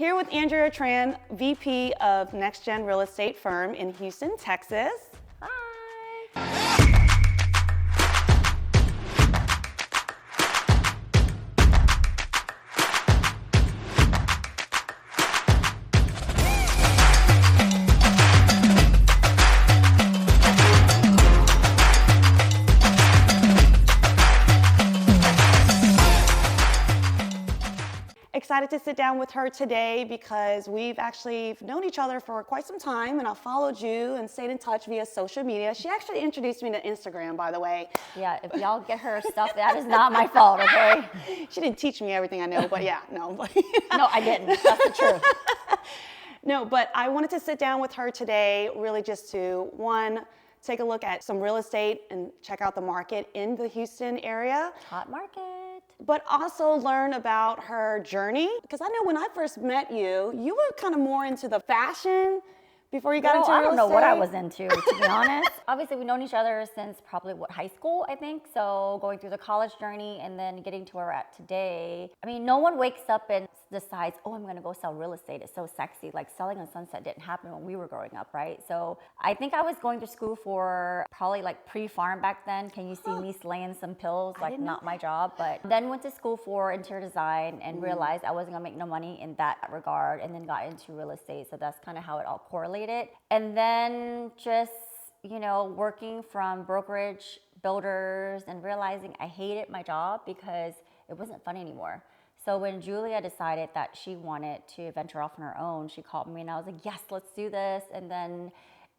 Here with Andrea Tran, VP of NextGen Real Estate firm in Houston, Texas. Excited to sit down with her today because we've actually known each other for quite some time, and I followed you and stayed in touch via social media. She actually introduced me to Instagram, by the way. Yeah, if y'all get her stuff, that is not my fault, okay? She didn't teach me everything I know, but yeah, no. No, I didn't. That's the truth. No, but I wanted to sit down with her today really just to, one, take a look at some real estate and check out the market in the Houston area. Hot market. But also learn about her journey. Because I know when I first met you, you were kind of more into the fashion before you got into real estate. I don't know what I was into, to be honest. Obviously, we've known each other since probably, high school, I think. So going through the college journey and then getting to where we're at today. I mean, no one wakes up and decides, oh, I'm going to go sell real estate. It's so sexy. Like selling on Sunset didn't happen when we were growing up, right? So I think I was going to school for probably like pre-farm back then. Can you see me slaying some pills? Like not my job, but then went to school for interior design and realized I wasn't going to make no money in that regard, and then got into real estate. So that's kind of how it all correlated. And then just, you know, working from brokerage, builders, and realizing I hated my job because it wasn't fun anymore. So when Julia decided that she wanted to venture off on her own, she called me and I was like, yes, let's do this. And then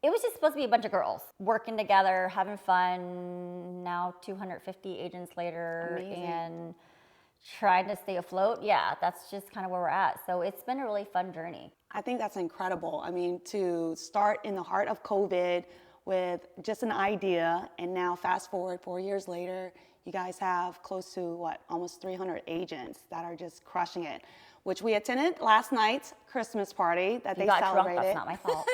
it was just supposed to be a bunch of girls working together, having fun. Now 250 agents later. Amazing. And trying to stay afloat. Yeah, that's just kind of where we're at. So it's been a really fun journey. I think that's incredible. I mean, to start in the heart of COVID with just an idea, and now fast forward 4 years later, you guys have close to almost 300 agents that are just crushing it, which we attended last night's Christmas party that they celebrated. Drunk, that's not my fault.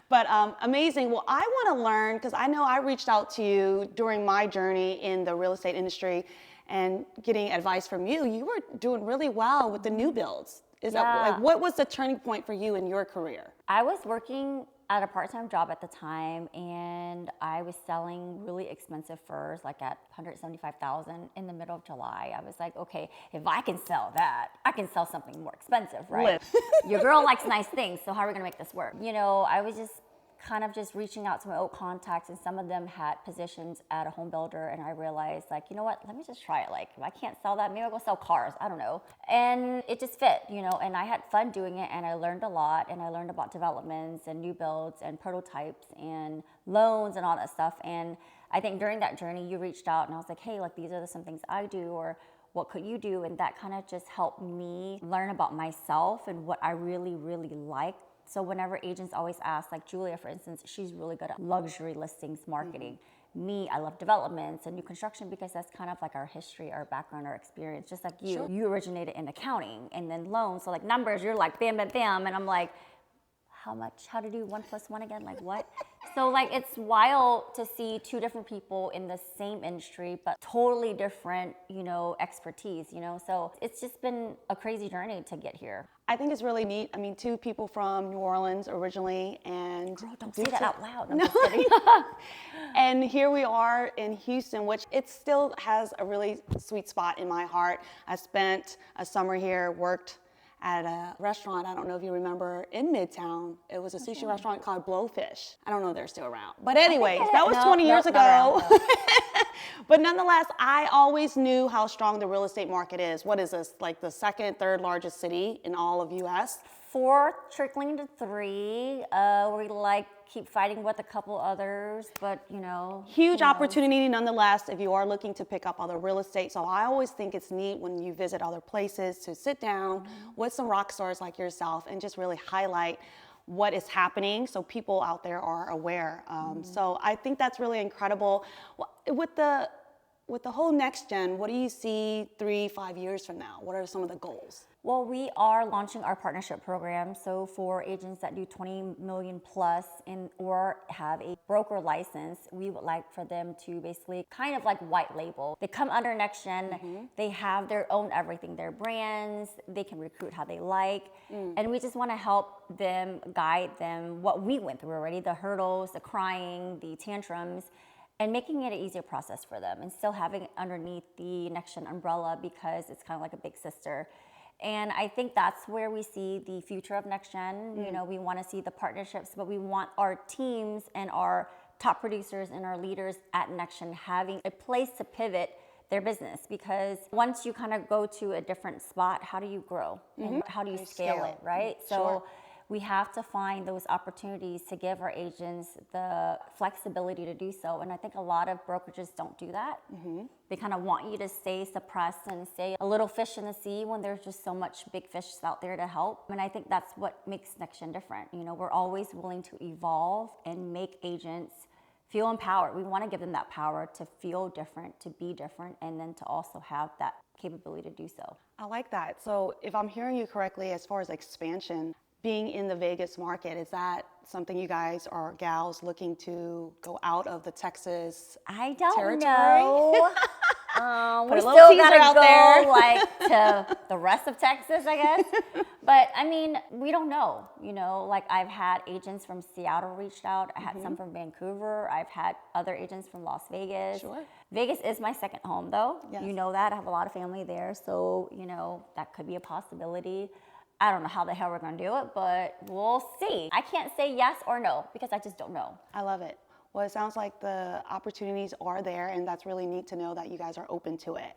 But amazing. Well, I want to learn, because I know I reached out to you during my journey in the real estate industry and getting advice from you. You were doing really well with the new builds. What was the turning point for you in your career? I was working at a part-time job at the time, and I was selling really expensive furs, like at $175,000 in the middle of July. I was like, okay, if I can sell that, I can sell something more expensive, right? Your girl likes nice things, so how are we gonna make this work? You know, I was just kind of just reaching out to my old contacts, and some of them had positions at a home builder, and I realized, like, you know what, let me just try it. Like, if I can't sell that, maybe I'll go sell cars, I don't know. And it just fit, you know, and I had fun doing it, and I learned a lot, and I learned about developments and new builds and prototypes and loans and all that stuff. And I think during that journey, you reached out and I was like, hey, like, these are some things I do, or what could you do? And that kind of just helped me learn about myself and what I really, really liked. So whenever agents always ask, like Julia, for instance, she's really good at luxury listings marketing. Me, I love developments and new construction because that's kind of like our history, our background, our experience. Just like you, sure. You originated in accounting and then loans. So like numbers, you're like bam, bam, bam. And I'm like, how to do 1 + 1 again? Like what? So like it's wild to see two different people in the same industry, but totally different, you know, expertise, you know? So it's just been a crazy journey to get here. I think it's really neat. I mean, two people from New Orleans originally, and girl, don't say that out loud. I'm no. just kidding. And here we are in Houston, which it still has a really sweet spot in my heart. I spent a summer here, worked at a restaurant, I don't know if you remember, in Midtown. It was a sushi restaurant called Blowfish. I don't know if they're still around. But anyways, that was 20 years ago. But nonetheless, I always knew how strong the real estate market is. What is this, like the second, third largest city in all of US? 4 trickling to 3. We like keep fighting with a couple others, but you know. Huge opportunity nonetheless if you are looking to pick up other real estate. So I always think it's neat when you visit other places to sit down with some rock stars like yourself and just really highlight what is happening so people out there are aware. So I think that's really incredible. With the whole next gen, what do you see 3-5 years from now? What are some of the goals? Well, we are launching our partnership program. So for agents that do 20 million plus or have a broker license, we would like for them to basically kind of like white label. They come under NextGen, they have their own everything, their brands, they can recruit how they like. And we just want to help them, guide them what we went through already, the hurdles, the crying, the tantrums, and making it an easier process for them and still having it underneath the NextGen umbrella because it's kind of like a big sister. And I think that's where we see the future of NextGen. You know, we want to see the partnerships, but we want our teams and our top producers and our leaders at NextGen having a place to pivot their business, because once you kind of go to a different spot, how do you grow and how do you scale it, right? So we have to find those opportunities to give our agents the flexibility to do so. And I think a lot of brokerages don't do that. They kind of want you to stay suppressed and stay a little fish in the sea when there's just so much big fish out there to help. And I think that's what makes NextGen different. You know, we're always willing to evolve and make agents feel empowered. We want to give them that power to feel different, to be different, and then to also have that capability to do so. I like that. So if I'm hearing you correctly, as far as expansion, being in the Vegas market, is that something you guys or gals looking to go out of the Texas I don't territory? know. Put We a little still teaser gotta out go there. like to the rest of Texas, I guess. But I mean, we don't know. You know, like I've had agents from Seattle reached out. I had some from Vancouver. I've had other agents from Las Vegas. Sure. Vegas is my second home, though. Yes. You know that. I have a lot of family there, so you know that could be a possibility. I don't know how the hell we're gonna do it, but we'll see. I can't say yes or no because I just don't know. I love it. Well, it sounds like the opportunities are there, and that's really neat to know that you guys are open to it.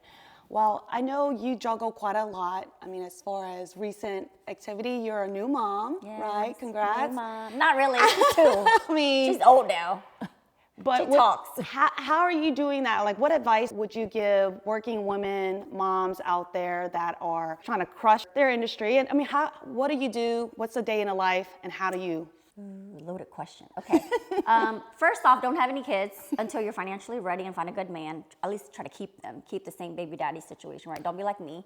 Well, I know you juggle quite a lot. I mean, as far as recent activity, you're a new mom, right? Congrats. New mom. Not really. She's two. I mean, She's old now. but she talks. How are you doing that? Like, what advice would you give working women, moms out there that are trying to crush their industry? And I mean, what do you do? What's a day in a life, and how do you? Loaded question. Okay. First off, don't have any kids until you're financially ready and find a good man. At least try to keep them. Keep the same baby daddy situation, right? Don't be like me.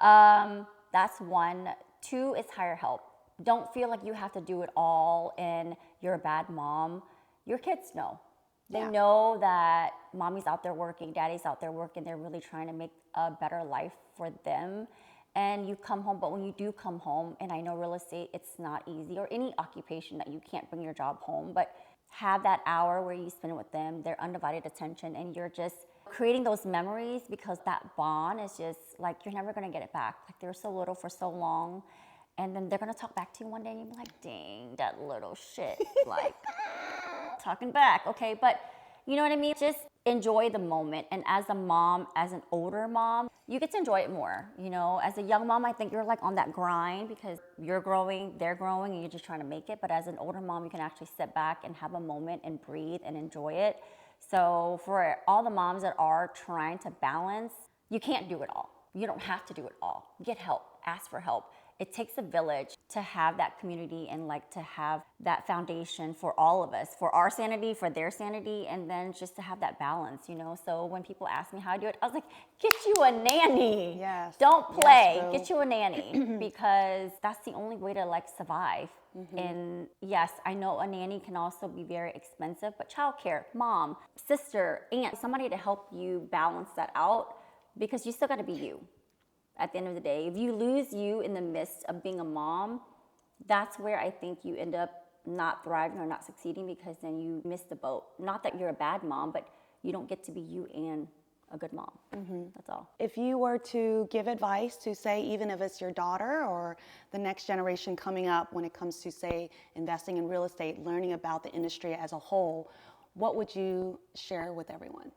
That's one. Two is hire help. Don't feel like you have to do it all and you're a bad mom. Your kids know. They know that mommy's out there working, daddy's out there working. They're really trying to make a better life for them. And you come home, but when you do come home, and I know real estate, it's not easy, or any occupation that you can't bring your job home, but have that hour where you spend it with them, their undivided attention, and you're just creating those memories, because that bond is just like, you're never gonna get it back. Like, they're so little for so long, and then they're gonna talk back to you one day, and you're like, dang, that little shit, like, talking back, okay? But you know what I mean? Just enjoy the moment. And as a mom, as an older mom, you get to enjoy it more. You know, as a young mom, I think you're like on that grind because you're growing, they're growing, and you're just trying to make it. But as an older mom, you can actually sit back and have a moment and breathe and enjoy it. So for all the moms that are trying to balance, you can't do it all. You don't have to do it all. Get help, ask for help. It takes a village to have that community and like to have that foundation for all of us, for our sanity, for their sanity, and then just to have that balance, you know? So when people ask me how I do it, I was like, get you a nanny. Yes. Don't play, Yes, get you a nanny, because that's the only way to like survive. And yes, I know a nanny can also be very expensive, but childcare, mom, sister, aunt, somebody to help you balance that out, because you still gotta be you. At the end of the day, if you lose you in the midst of being a mom, that's where I think you end up not thriving or not succeeding, because then you miss the boat. Not that you're a bad mom, but you don't get to be you and a good mom. That's all. If you were to give advice to, say, even if it's your daughter or the next generation coming up when it comes to, say, investing in real estate, learning about the industry as a whole, what would you share with everyone?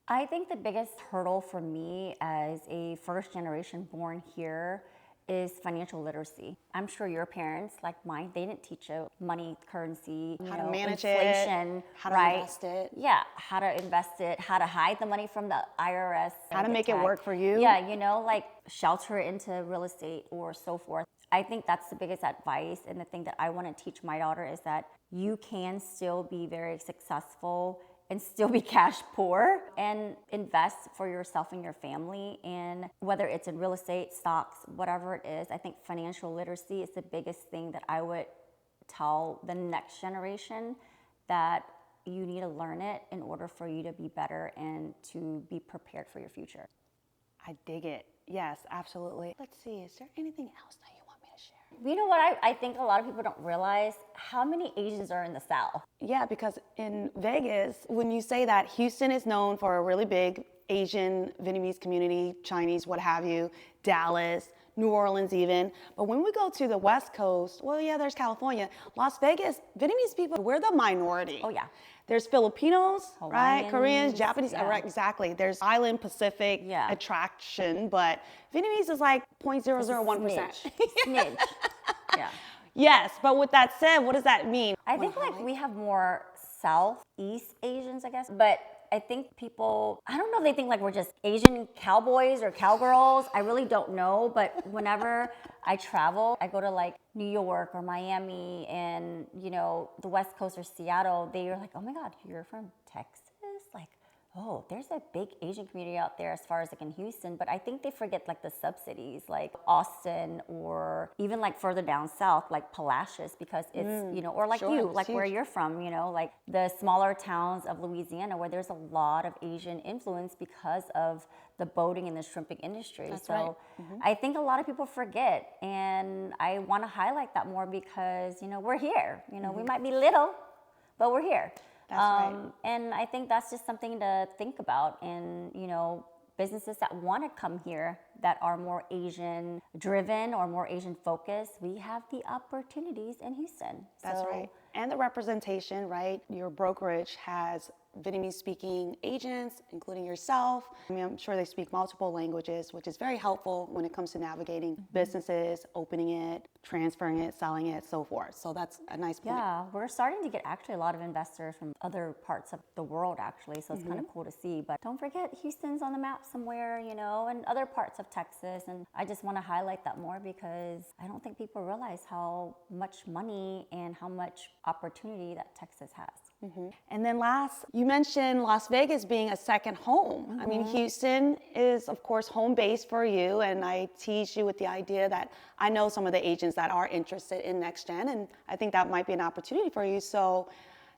I think the biggest hurdle for me as a first generation born here is financial literacy. I'm sure your parents, like mine, they didn't teach you money, currency, How to manage inflation, it, how to right? invest it. Yeah, how to invest it, how to hide the money from the IRS. How to make it work for you. Yeah, you know, like shelter into real estate or so forth. I think that's the biggest advice, and the thing that I want to teach my daughter is that you can still be very successful and still be cash poor, and invest for yourself and your family. And whether it's in real estate, stocks, whatever it is, I think financial literacy is the biggest thing that I would tell the next generation, that you need to learn it in order for you to be better and to be prepared for your future. I dig it. Yes, absolutely. Let's see, is there anything else that you want me to share? You know what I think a lot of people don't realize? How many Asians are in the South? Yeah, because in Vegas, when you say that, Houston is known for a really big Asian, Vietnamese community, Chinese, what have you, Dallas, New Orleans even. But when we go to the West Coast, well, yeah, there's California. Las Vegas, Vietnamese people, we're the minority. Oh, yeah. There's Filipinos, right? Hawaiians, Koreans, Japanese, yeah. right, exactly. There's island Pacific Yeah. attraction, but Vietnamese is like 0.001%. Smidge. Yeah. Yes, but with that said, what does that mean? I think like we have more Southeast Asians, I guess, but I think people, I don't know if they think like we're just Asian cowboys or cowgirls. I really don't know, but whenever I travel, I go to like New York or Miami and, you know, the West Coast or Seattle, they are like, oh my God, you're from Texas? Like, oh, there's a big Asian community out there as far as like in Houston, but I think they forget like the sub-cities like Austin or even like further down south, like Palacios, because it's, you know, or like Sure, you, it's like where huge. you're from, you know, like the smaller towns of Louisiana where there's a lot of Asian influence because of the boating and the shrimping industry. That's so right. I think a lot of people forget, and I want to highlight that more because, you know, we're here. You know, we might be little, but we're here. That's right. And I think that's just something to think about. And, you know, businesses that want to come here that are more Asian driven or more Asian focused, we have the opportunities in Houston. That's So, right. And the representation, right? Your brokerage has Vietnamese speaking agents, including yourself. I mean, I'm sure they speak multiple languages, which is very helpful when it comes to navigating businesses, opening it, transferring it, selling it, so forth. So that's a nice point. Yeah, we're starting to get actually a lot of investors from other parts of the world actually, so it's kind of cool to see. But don't forget, Houston's on the map somewhere, you know, and other parts of Texas. And I just want to highlight that more because I don't think people realize how much money and how much opportunity that Texas has. And then last, you mentioned Las Vegas being a second home. I mean, Houston is, of course, home base for you. And I tease you with the idea that I know some of the agents that are interested in NextGen, and I think that might be an opportunity for you. So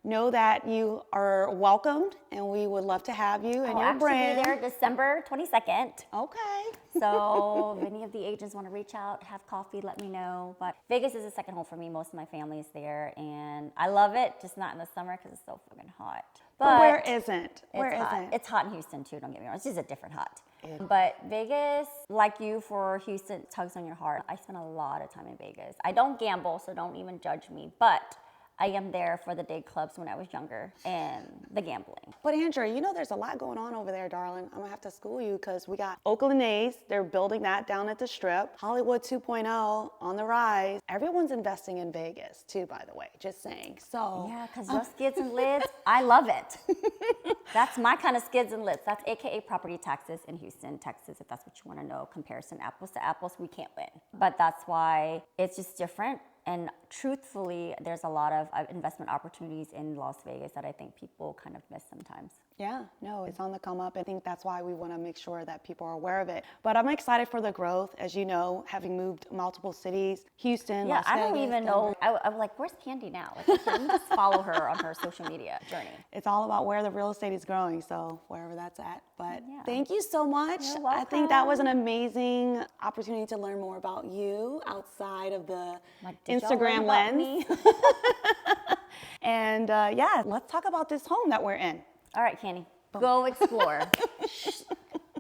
know that you are welcomed, and we would love to have you and your brand. I'll actually be there December 22nd. Okay. So if any of the agents want to reach out, have coffee, let me know. But Vegas is a second home for me. Most of my family is there, and I love it, just not in the summer because it's so fucking hot. But where isn't? Where it's hot. isn't? It's hot in Houston too, don't get me wrong. It's just a different hot. But Vegas, like you for Houston, tugs on your heart. I spend a lot of time in Vegas. I don't gamble, so don't even judge me. But I am there for the day clubs when I was younger and the gambling. But Andrea, you know there's a lot going on over there, darling. I'm gonna have to school you because we got Oakland A's, they're building that down at the Strip. Hollywood 2.0 on the rise. Everyone's investing in Vegas too, by the way, just saying. So Yeah, because those skids and lids, I love it. That's my kind of skids and lids. That's AKA property taxes in Houston, Texas, if that's what you want to know. Comparison apples to apples, we can't win. But that's why it's just different. And truthfully, there's a lot of investment opportunities in Las Vegas that I think people kind of miss sometimes. yeah, no, it's on the come up. I think that's why we want to make sure that people are aware of it. But I'm excited for the growth, as you know, having moved multiple cities, Houston, Yeah, Las I don't Vegas, even know. I'm like, where's Kandy now? Like, okay, let me just follow her on her social media journey. It's all about where the real estate is growing, so wherever that's at. But Yeah. thank you so much. You're I think that was an welcome. amazing opportunity to learn more about you outside of the Like, did y'all learn Instagram about lens. me? And yeah, let's talk about this home that we're in. All right, Kandy, go explore.